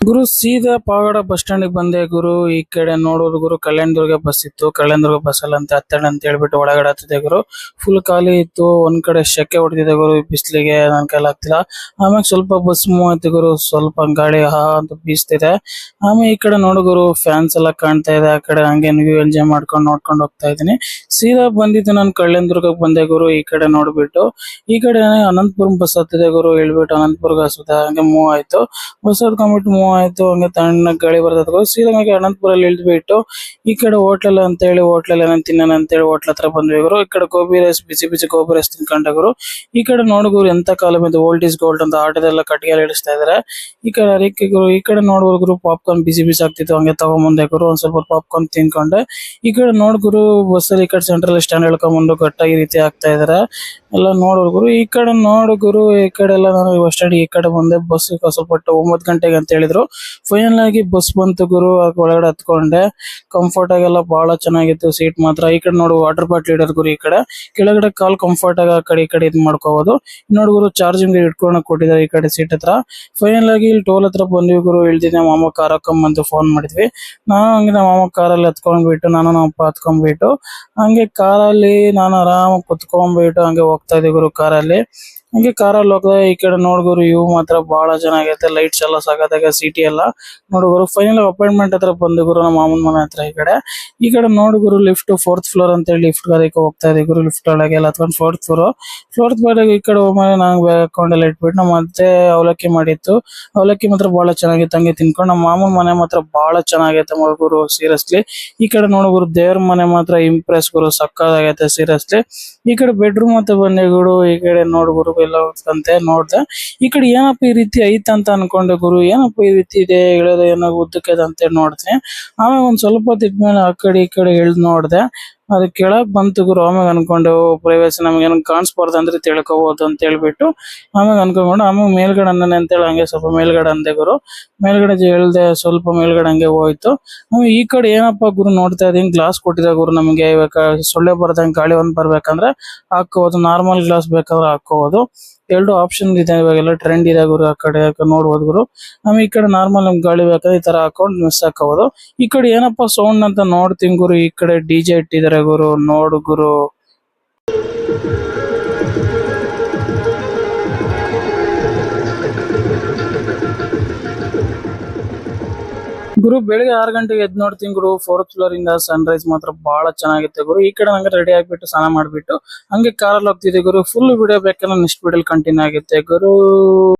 ಗುರು ಸೀದಾ Pavagada bus stand ಬಂದೆ ಗುರು. ಈ ಕಡೆ ನೋಡೋದು ಗುರು ಕಲ್ಯಾಣದುರ್ಗ ಬಸ್ ಇತ್ತು. ಕಲ್ಯಾಣದುರ್ಗ ಬಸ್ ಅಲ್ಲ ಅಂತ ಹತ್ತಣ ಅಂತ ಹೇಳ್ಬಿಟ್ಟು ಒಳಗಡೆ ಹತ್ತಿದೆ ಗುರು. ಫುಲ್ ಖಾಲಿ ಇತ್ತು. ಒಂದ್ ಕಡೆ ಶೆಕೆ ಹೊಡೆದಿದೆ ಗುರು. ಬಿಸಿಲಿಗೆ ನನ್ ಕೈಲಿ ಆಗ್ತಿಲ್ಲ. ಆಮೇಲೆ ಸ್ವಲ್ಪ ಬಸ್ ಮೂವ್ ಆಯ್ತು ಗುರು. ಸ್ವಲ್ಪ ಗಾಳಿ ಹಾ ಅಂತ ಬೀಸ್ತಿದೆ. ಆಮೇಲೆ ಈ ಕಡೆ ನೋಡು ಗುರು ಫ್ಯಾನ್ಸ್ ಎಲ್ಲ ಕಾಣ್ತಾ ಇದೆ. ಆ ಕಡೆ ಹಂಗೆ ನೀವು ಎಂಜಾಯ್ ಮಾಡ್ಕೊಂಡು ನೋಡ್ಕೊಂಡು ಹೋಗ್ತಾ ಇದೀನಿ. ಸೀದಾ ಬಂದಿದ್ದು ನಾನು ಕಲ್ಯಾಣದುರ್ಗಕ್ಕೆ ಬಂದೆ ಗುರು. ಈ ಕಡೆ ನೋಡ್ಬಿಟ್ಟು ಈ ಕಡೆ ಅನಂತಪುರಂ ಬಸ್ ಹತ್ತಿದೆ ಗುರು. ಹೇಳ್ಬಿಟ್ಟು ಅನಂತಪುರ್ಗ ಹಂಗೆ ಮೂವ್ ಆಯ್ತು. ಬಸ್ ಹತ್ಕೊಂಡ್ಬಿಟ್ಟು ಮೂವ್ ಆಯ್ತು. ಹಂಗೆ ತಣ್ಣ ಗಾಳಿ ಬರ್ತದ. ಸೀದಾ ಅನಂತಪುರಲ್ಲಿ ಇಳಿದ್ಬಿಟ್ಟು ಈ ಕಡೆ ಹೋಟ್ಲಲ್ ಅಂತ ಹೇಳಿ ಹೋಟ್ಲಲ್ಲಿ ಏನೋ ತಿನ್ನೋಣ ಅಂತ ಹೇಳಿ ಹೋಟ್ಲ ಹತ್ರ ಬಂದ್ವಿ ಗುರು. ಈ ಕಡೆ ಗೋಬಿ ರೈಸ್ ಬಿಸಿ ಬಿಸಿ ಗೋಬಿ ರೈಸ್ ತಿನ್ಕೊಂಡ ಗುರು. ಈ ಕಡೆ ನೋಡುಗುರು ಎಂತ ಕಾಲ ಬಂದು ಓಲ್ಡ್ ಇಸ್ ಗೋಲ್ಡ್ ಅಂತ ಆಟೋದೆಲ್ಲ ಕಟ್ಟಿಗೆ ಇಳಿಸ್ತಾ ಇದಾರೆ. ಈ ಕಡೆ ಅರಿಕೆ ಗುರು. ಈ ಕಡೆ ನೋಡುವ ಗುರು ಪಾಪ್ಕಾರ್ನ್ ಬಿಸಿ ಬಿಸಿ ಆಗ್ತಿತ್ತು. ಹಂಗೆ ತಗೊಂಬಂದೆ ಗುರು. ಒಂದ್ ಸ್ವಲ್ಪ ಪಾಪ್ಕಾರ್ನ್ ತಿನ್ಕೊಂಡೆ. ಈ ಕಡೆ ನೋಡ್ಗುರು ಬಸ್ಸಲ್ಲಿ ಈ ಕಡೆ ಸೆಂಟ್ರಲ್ ಸ್ಟ್ಯಾಂಡ್ ಹೇಳ್ಕೊಂಡ್ಬಂದು ಗಟ್ಟಾಗಿ ರೀತಿ ಆಗ್ತಾ ಇದಾರೆ ಎಲ್ಲ ನೋಡೋರು ಗುರು. ಈ ಕಡೆ ನೋಡು ಗುರು ಈ ಕಡೆ ಎಲ್ಲ ನಾನು ಬಸ್ ಸ್ಟ್ಯಾಂಡ್ ಈ ಕಡೆ ಬಂದೆ. ಬಸ್ ಸ್ವಲ್ಪ 9 ಗಂಟೆಗೆ ಅಂತ ಹೇಳಿದ್ರು. ಫೈನಲ್ ಆಗಿ ಬಸ್ ಬಂತು ಗುರು. ಒಳಗಡೆ ಹತ್ಕೊಂಡೆ. ಕಂಫರ್ಟ್ ಆಗೆಲ್ಲ ಬಹಳ ಚೆನ್ನಾಗಿತ್ತು ಸೀಟ್ ಮಾತ್ರ. ಈ ಕಡೆ ನೋಡು ವಾಟರ್ ಬಾಟ್ಲ್ ಇಡೋದು ಗುರು. ಈ ಕಡೆ ಕೆಳಗಡೆ ಕಾಲ್ ಕಂಫರ್ಟ್ ಆಗಿ ಆ ಕಡೆ ಈ ಕಡೆ ಇದು ಮಾಡ್ಕೋಬಹುದು. ನೋಡು ಗುರು ಚಾರ್ಜಿಂಗ್ ಇಟ್ಕೊಂಡು ಕೊಟ್ಟಿದ್ದಾರೆ ಈ ಕಡೆ ಸೀಟ್ ಹತ್ರ. ಫೈನಲ್ ಆಗಿ ಇಲ್ಲಿ ಟೋಲ್ ಹತ್ರ ಬಂದ್ವಿ ಗುರು. ಇಳ್ದಿದ್ದೆ ಮಾಮ ಕಾರ್ ಹಾಕೊಂಬಂದು ಫೋನ್ ಮಾಡಿದ್ವಿ. ನಾನು ಹಂಗೆ ನಮ್ಮ ಮಾಮ ಕಾರಲ್ಲಿ ಹತ್ಕೊಂಡ್ಬಿಟ್ಟು ನಾನು ನಮ್ಮ ಅಪ್ಪ ಹತ್ಕೊಂಡ್ಬಿಟ್ಟು ಹಂಗೆ ಕಾರಲ್ಲಿ ನಾನು ಆರಾಮಾಗಿ ಕುತ್ಕೊಂಡ್ಬಿಟ್ಟು ಹಂಗೆ ಹೋಗ್ತಾ ಇದ್ದೆ ಗುರು ಕಾರಲ್ಲಿ. ಹಂಗೆ ಕಾರಲ್ಲಿ ಹೋಗದೆ ಈ ಕಡೆ ನೋಡ್ಗುರು ಇವು ಮಾತ್ರ ಬಹಳ ಚೆನ್ನಾಗೈತೆ. ಲೈಟ್ಸ್ ಎಲ್ಲ ಸಾಕಾದಾಗ ಸಿಟಿ ಎಲ್ಲ ನೋಡುಗುರು. ಫೈನಲ್ ಅಪಾಯಿಂಟ್ಮೆಂಟ್ ಹತ್ರ ಬಂದು ಗುರು ನಮ್ಮ ಮಾಮನ ಮನೆ ಹತ್ರ. ಈ ಕಡೆ ನೋಡುಗುರು ಲಿಫ್ಟ್ 4th ಫ್ಲೋರ್ ಅಂತ ಹೇಳಿ ಲಿಫ್ಟ್ ಅದಕ್ಕೆ ಹೋಗ್ತಾ ಇದೆ ಗುರು. ಲಿಫ್ಟ್ ಒಳಗೆ ಎಲ್ಲ ಹತ್ಕೊಂಡು 4th ಫ್ಲೋರ್ ಈ ಕಡೆ ಹೋಗ್ಮೇಲೆ ನಾನು ಬ್ಯಾಗ್ ಹಾಕೊಂಡೆಲ್ಲ ಇಟ್ಬಿಟ್ಟು ಮತ್ತೆ ಅವಲಕ್ಕಿ ಮಾಡಿತ್ತು. ಅವಲಕ್ಕಿ ಮಾತ್ರ ಬಹಳ ಚೆನ್ನಾಗಿತ್ತು. ಹಂಗೆ ತಿನ್ಕೊಂಡು ನಮ್ಮ ಮಾಮನ ಮನೆ ಮಾತ್ರ ಬಹಳ ಚೆನ್ನಾಗೈತೆ ಗುರು ಸೀರಿಯಸ್ಲಿ. ಈ ಕಡೆ ನೋಡುಗುರು ದೇವ್ರ ಮನೆ ಮಾತ್ರ ಇಂಪ್ರೆಸ್ ಗುರು. ಸಕ್ಕತ್ತಾಗೈತೆ ಸೀರಿಯಸ್ಲಿ. ಈ ಕಡೆ ಬೆಡ್ರೂಮ್ ಅಂತ ಬಂದೆ ಗುರು. ಈ ಕಡೆ ನೋಡುಗುರು ಎಲ್ಲ ಹೋಗ್ತಂತೆ ನೋಡ್ದೆ. ಈ ಕಡೆ ಏನಪ್ಪ ಈ ರೀತಿ ಐತ ಅಂತ ಅನ್ಕೊಂಡೆ ಗುರು. ಏನಪ್ಪ ಈ ರೀತಿ ಇದೆ ಹೇಳೋದು ಏನೋ ಉದ್ದಕ್ಕೆ ಅಂತ ನೋಡ್ದೆ. ಆಮೇಲೆ ಒಂದ್ ಸ್ವಲ್ಪ ಹೊತ್ತಿದ್ಮೇಲೆ ಆ ಕಡೆ ಈ ಕಡೆ ಇಳ್ದ್ ನೋಡ್ದೆ. ಅದು ಕೆಳಗ್ ಬಂತು ಗುರು. ಆಮೇಲೆ ಅನ್ಕೊಂಡು ಪ್ರೈವೇಸಿ ನಮ್ಗೆ ಏನೋ ಕಾಣಿಸ್ಬಾರ್ದು ಅಂದ್ರೆ ತಿಳ್ಕೋಬಹುದು ಅಂತ ಹೇಳ್ಬಿಟ್ಟು ಆಮೇಲೆ ಅನ್ಕೊಂಡ್ಕೊಂಡು ಆಮೇಲೆ ಮೇಲ್ಗಡೆ ಅಂದಾನೆ ಅಂತೇಳಿ ಹಂಗೆ ಸ್ವಲ್ಪ ಮೇಲ್ಗಡೆ ಅಂದೆ ಗುರು. ಮೇಲ್ಗಡೆ ಹೇಳ್ದೆ ಸ್ವಲ್ಪ ಮೇಲ್ಗಡೆ ಹಂಗೆ ಹೋಯ್ತು. ಆಮೇಲೆ ಈ ಕಡೆ ಏನಪ್ಪಾ ಗುರು ನೋಡ್ತಾ ಇದೀನಿ ಗ್ಲಾಸ್ ಕೊಟ್ಟಿದೆ ಗುರು. ನಮ್ಗೆ ಇವಾಗ ಸೊಳ್ಳೆ ಬರ್ದಂಗೆ ಗಾಳಿ ಒಂದ್ ಬರ್ಬೇಕಂದ್ರೆ ಹಾಕೋಬಹುದು. ನಾರ್ಮಲ್ ಗ್ಲಾಸ್ ಬೇಕಾದ್ರೆ ಹಾಕೋಬಹುದು. ಎರಡು ಆಪ್ಷನ್ ಇದೆ ಇವಾಗೆಲ್ಲ ಟ್ರೆಂಡ್ ಇದೆ ಗುರು. ಆ ಕಡೆ ನೋಡ್ಬೋದು ಗುರು. ಆಮೇಲೆ ಈ ಕಡೆ ನಾರ್ಮಲ್ ನಮ್ಗೆ ಗಾಳಿ ಬೇಕಾದ್ರೆ ಈ ತರ ಹಾಕೊಂಡು ಮಿಸ್ ಹಾಕೋಬಹುದು. ಈ ಕಡೆ ಏನಪ್ಪಾ ಸೌಂಡ್ ಅಂತ ನೋಡ್ತೀನಿ ಗುರು. ಈ ಕಡೆ ಡಿಜೆ ಇಟ್ಟಿದ್ದಾರೆ ಗುರು. ನೋಡು ಗುರು ಬೆಳಿಗ್ಗೆ 6 ಗಂಟೆಗೆ ಎದ್ದು ನೋಡ್ತೀನಿ ಗುರು. 4th ಫ್ಲೋರ್ ಇಂದ ಸನ್ರೈಸ್ ಮಾತ್ರ ಬಹಳ ಚೆನ್ನಾಗಿತ್ತು ಗುರು. ಈ ಕಡೆ ನಂಗೆ ರೆಡಿ ಆಗ್ಬಿಟ್ಟು ಸ್ನಾನ ಮಾಡ್ಬಿಟ್ಟು ಹಂಗೆ ಕಾರಲ್ಲಿ ಹೋಗ್ತಿದ್ದೆ ಗುರು. ಫುಲ್ ವಿಡಿಯೋ ಬೇಕಂದ್ರೆ ನೆಕ್ಸ್ಟ್ ವಿಡಿಯೋ ಕಂಟಿನ್ಯೂ ಆಗುತ್ತೆ ಗುರು.